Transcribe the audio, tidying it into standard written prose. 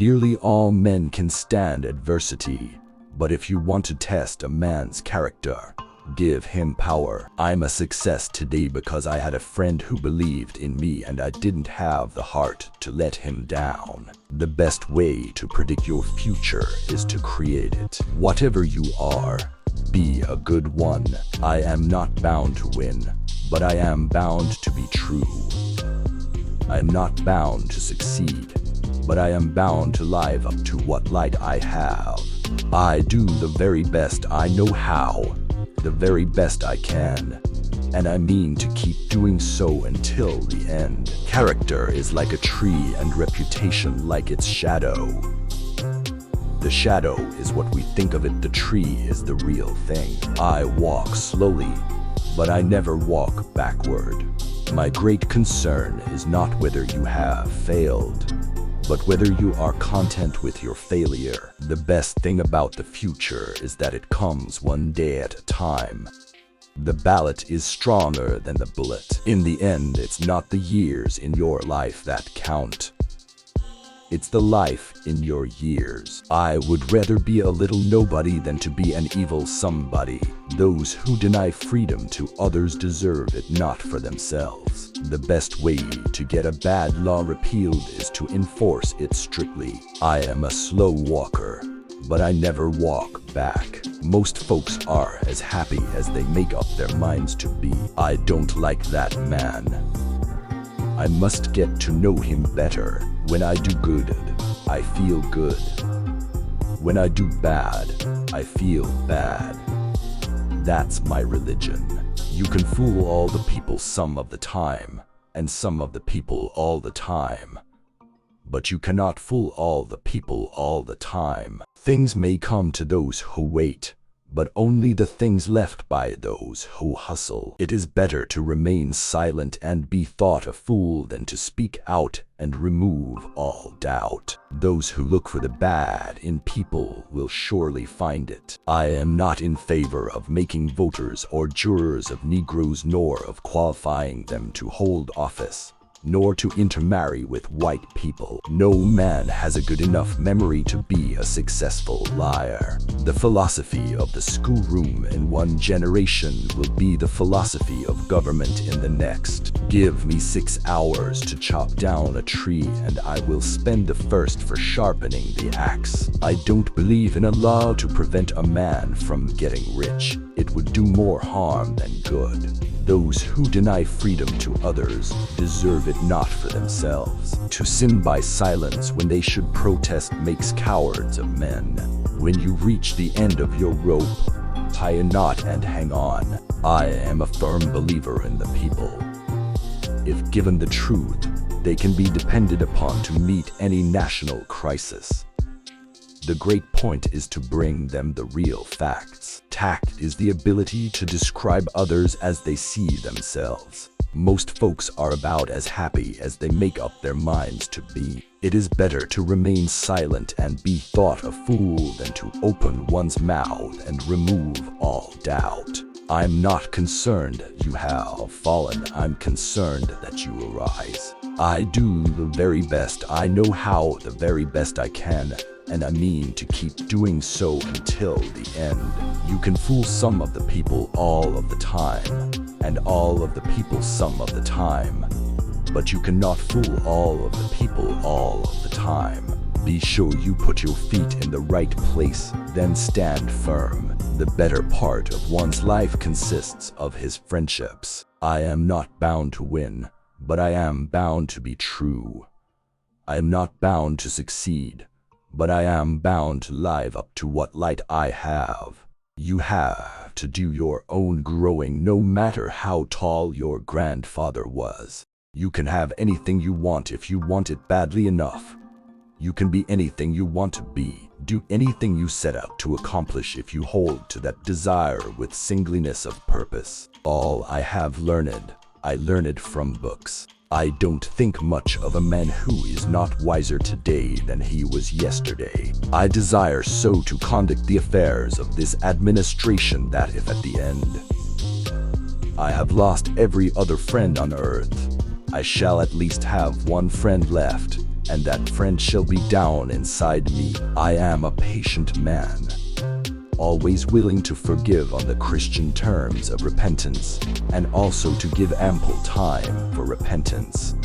Nearly all men can stand adversity, but if you want to test a man's character, give him power. I'm a success today because I had a friend who believed in me and I didn't have the heart to let him down. The best way to predict your future is to create it. Whatever you are, be a good one. I am not bound to win, but I am bound to be true. I am not bound to succeed, but I am bound to live up to what light I have. I do the very best I know how, the very best I can, and I mean to keep doing so until the end. Character is like a tree and reputation like its shadow. The shadow is what we think of it, the tree is the real thing. I walk slowly, but I never walk backward. My great concern is not whether you have failed, but whether you are content with your failure. The best thing about the future is that it comes one day at a time. The ballot is stronger than the bullet. In the end, it's not the years in your life that count. It's the life in your years. I would rather be a little nobody than to be an evil somebody. Those who deny freedom to others deserve it not for themselves. The best way to get a bad law repealed is to enforce it strictly. I am a slow walker, but I never walk back. Most folks are as happy as they make up their minds to be. I don't like that man. I must get to know him better. When I do good, I feel good. When I do bad, I feel bad. That's my religion. You can fool all the people some of the time, and some of the people all the time. But you cannot fool all the people all the time. Things may come to those who wait, but only the things left by those who hustle. It is better to remain silent and be thought a fool than to speak out and remove all doubt. Those who look for the bad in people will surely find it. I am not in favor of making voters or jurors of Negroes, nor of qualifying them to hold office, nor to intermarry with white people. No man has a good enough memory to be a successful liar. The philosophy of the schoolroom in one generation will be the philosophy of government in the next. Give me 6 hours to chop down a tree and I will spend the first for sharpening the axe. I don't believe in a law to prevent a man from getting rich. It would do more harm than good. Those who deny freedom to others deserve it not for themselves. To sin by silence when they should protest makes cowards of men. When you reach the end of your rope, tie a knot and hang on. I am a firm believer in the people. If given the truth, they can be depended upon to meet any national crisis. The great point is to bring them the real facts. Tact is the ability to describe others as they see themselves. Most folks are about as happy as they make up their minds to be. It is better to remain silent and be thought a fool than to open one's mouth and remove all doubt. I'm not concerned you have fallen, I'm concerned that you arise. I do the very best I know how, the very best I can, and I mean to keep doing so until the end. You can fool some of the people all of the time, and all of the people some of the time, but you cannot fool all of the people all of the time. Be sure you put your feet in the right place, then stand firm. The better part of one's life consists of his friendships. I am not bound to win, but I am bound to be true. I am not bound to succeed, but I am bound to live up to what light I have. You have to do your own growing no matter how tall your grandfather was. You can have anything you want if you want it badly enough. You can be anything you want to be. Do anything you set out to accomplish if you hold to that desire with singleness of purpose. All I have learned, I learned from books. I don't think much of a man who is not wiser today than he was yesterday. I desire so to conduct the affairs of this administration that if at the end I have lost every other friend on earth, I shall at least have one friend left, and that friend shall be down inside me. I am a patient man, always willing to forgive on the Christian terms of repentance, and also to give ample time for repentance.